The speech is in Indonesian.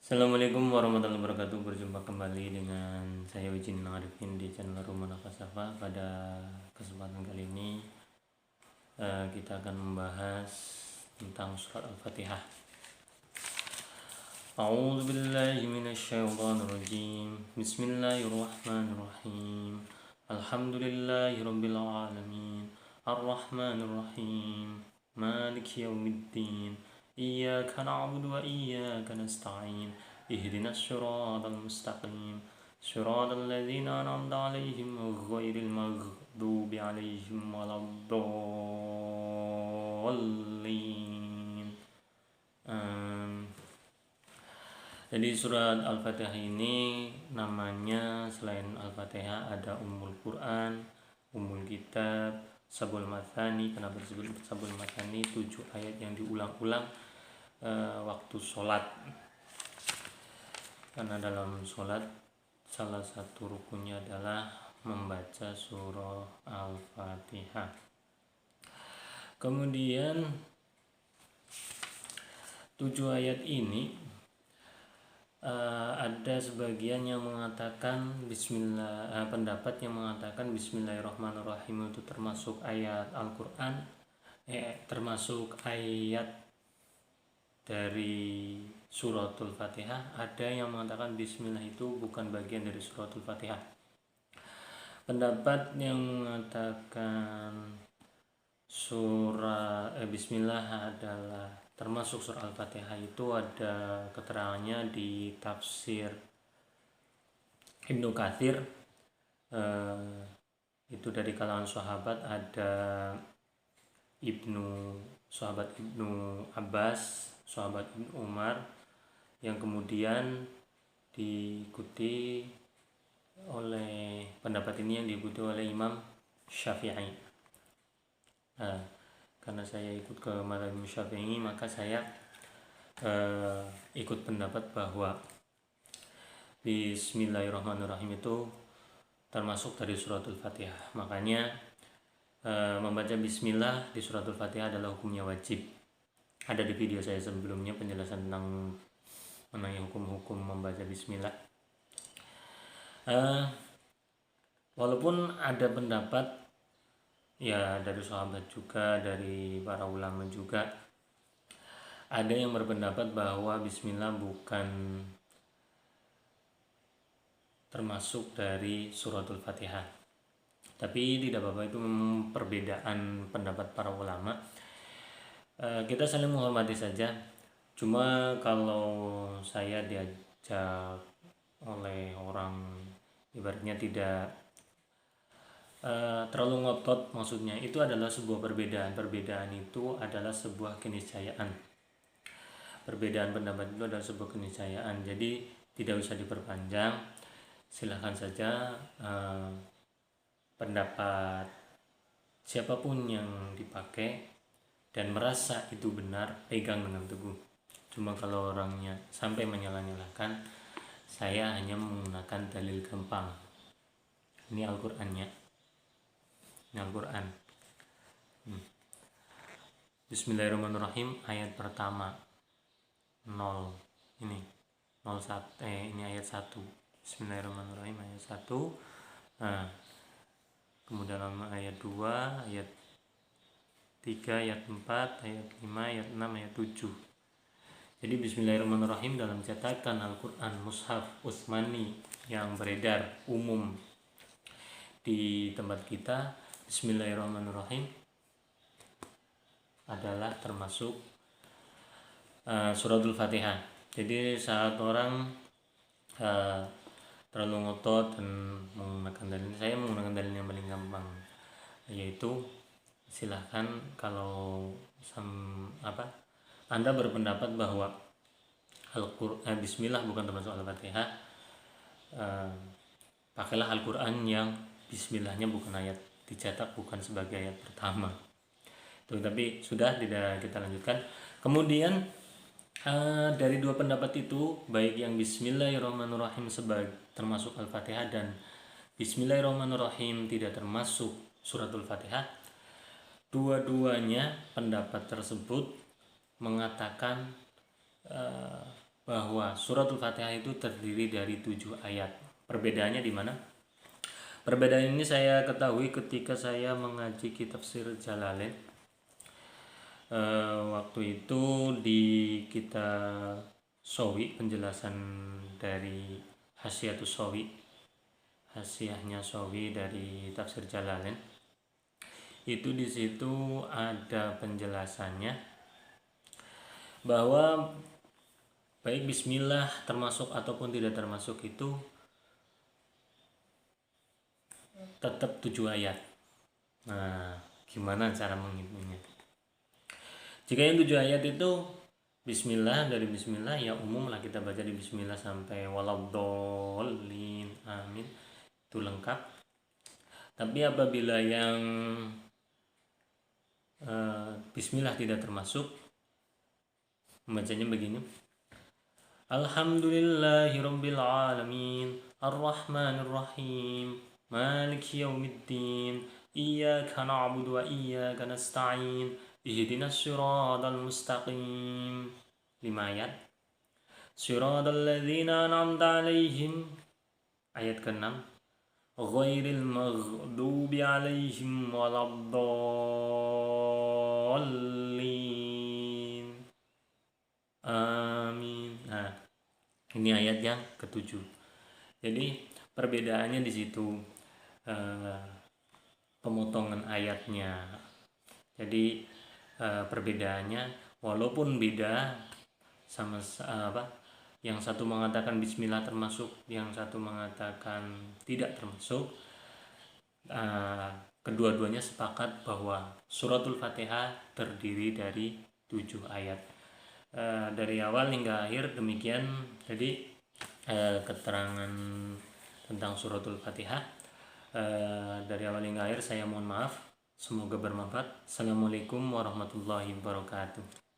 Assalamualaikum warahmatullahi wabarakatuh. Berjumpa kembali dengan saya Wijin Arifin di channel Rumah Nakasafa. Pada kesempatan kali ini kita akan membahas tentang surat Al-Fatihah. A'udzu billahi minasyaitonir rajim. Bismillahirrahmanirrahim. Alhamdulillahirabbil alamin. Arrahmanir rahim. Maliki yaumiddin. Iyyaka na'budu wa iyyaka nasta'in. Ihdinas siratal mustaqim. Siratal ladzina an'amta 'alaihim ghairil maghdubi 'alaihim waladdallin. Jadi surat Al-Fatihah ini namanya selain Al-Fatihah ada Ummul Quran, Ummul Kitab, Sabul Mathani. Kenapa disebut Sabul Mathani? 7 ayat yang diulang-ulang waktu sholat. Karena dalam sholat salah satu rukunnya adalah membaca surah Al-Fatihah. Kemudian 7 ayat ini ada sebagian yang mengatakan pendapat yang mengatakan Bismillahirrahmanirrahim itu termasuk ayat Al-Quran, termasuk ayat dari suratul Fatihah. Ada yang mengatakan Bismillah itu bukan bagian dari suratul Fatihah. Pendapat yang mengatakan Bismillah adalah termasuk surah Al-Fatihah itu ada keterangannya di tafsir Ibnu Katsir. Itu dari kalangan sahabat ada sahabat Ibnu Abbas, sahabat Ibnu Umar, yang kemudian diikuti oleh pendapat ini yang diikuti oleh Imam Syafi'i. Karena saya ikut ke mazhab Syafi'i, maka saya ikut pendapat bahwa Bismillahirrahmanirrahim itu termasuk dari suratul Fatihah. Makanya membaca Bismillah di suratul Fatihah adalah hukumnya wajib. Ada di video saya sebelumnya penjelasan tentang mengenai hukum-hukum membaca Bismillah. Walaupun ada pendapat ya dari sahabat juga, dari para ulama juga, ada yang berpendapat bahwa Bismillah bukan termasuk dari suratul Fatihah. Tapi tidak apa-apa, itu memang perbedaan pendapat para ulama. Kita saling menghormati saja. Cuma kalau saya diajak oleh orang ibaratnya tidak terlalu ngotot, maksudnya itu adalah sebuah perbedaan itu adalah sebuah keniscayaan. Perbedaan pendapat itu adalah sebuah keniscayaan, jadi tidak usah diperpanjang. Silahkan saja pendapat siapapun yang dipakai dan merasa itu benar, pegang dengan teguh. Cuma kalau orangnya sampai menyalah-nyalahkan, saya hanya menggunakan dalil gampang. Ini Al-Qur'annya. Al-Quran. Bismillahirrahmanirrahim, ayat pertama 0 ini 01 ini ayat 1. Bismillahirrahmanirrahim ayat 1. Kemudian ayat 2, ayat 3, ayat 4, ayat 5, ayat 6, ayat 7. Jadi Bismillahirrahmanirrahim dalam cetakan Al-Quran Mushaf Utsmani yang beredar umum di tempat kita, Bismillahirrahmanirrahim adalah termasuk suratul Fatihah. Jadi saat orang terlalu ngotot dan menggunakan dalil, saya menggunakan dalil yang paling gampang, yaitu silahkan kalau Anda berpendapat bahwa Bismillah bukan termasuk Al-Fatihah, pakailah Al-Quran yang Bismillahnya bukan ayat dicetak, bukan sebagai ayat pertama. Tapi sudah, tidak kita lanjutkan. Kemudian dari dua pendapat itu, baik yang Bismillahirrahmanirrahim termasuk Al-Fatihah dan Bismillahirrahmanirrahim tidak termasuk suratul Fatihah, dua-duanya pendapat tersebut mengatakan bahwa suratul Fatihah itu terdiri dari 7 ayat. Perbedaannya di mana? Perbedaan ini saya ketahui ketika saya mengaji kitab Tafsir Jalalain. Waktu itu di kitab Shawi, penjelasan dari Hasyiatus Shawi, Hasyiahnya Shawi dari Tafsir Jalalain. Itu di situ ada penjelasannya bahwa baik bismillah termasuk ataupun tidak termasuk itu tetap 7 ayat. Nah, gimana cara menghitungnya? Jika yang 7 ayat itu bismillah, dari bismillah ya umum lah, kita baca di bismillah sampai waladhdallin, amin, itu lengkap. Tapi apabila yang bismillah tidak termasuk, membacanya begini: Alhamdulillahirabbil alamin, arrahmanir rahim, maliki yaumiddin, iyyaka na'budu wa iyyaka nasta'in, ihdinas siratal mustaqim. 5 ayat. Siratal ladzina an'amta 'alaihim, ayat ke-6, ghairil maghdubi 'alaihim waladdallin, amin. Nah, ini ayat yang ke-7. Jadi perbedaannya di situ pemotongan ayatnya. Jadi perbedaannya walaupun beda sama yang satu mengatakan bismillah termasuk, yang satu mengatakan tidak termasuk, kedua-duanya sepakat bahwa suratul Fatihah terdiri dari 7 ayat. Dari awal hingga akhir demikian. Jadi keterangan tentang suratul Fatihah dari awal hingga akhir. Saya mohon maaf, semoga bermanfaat. Assalamualaikum warahmatullahi wabarakatuh.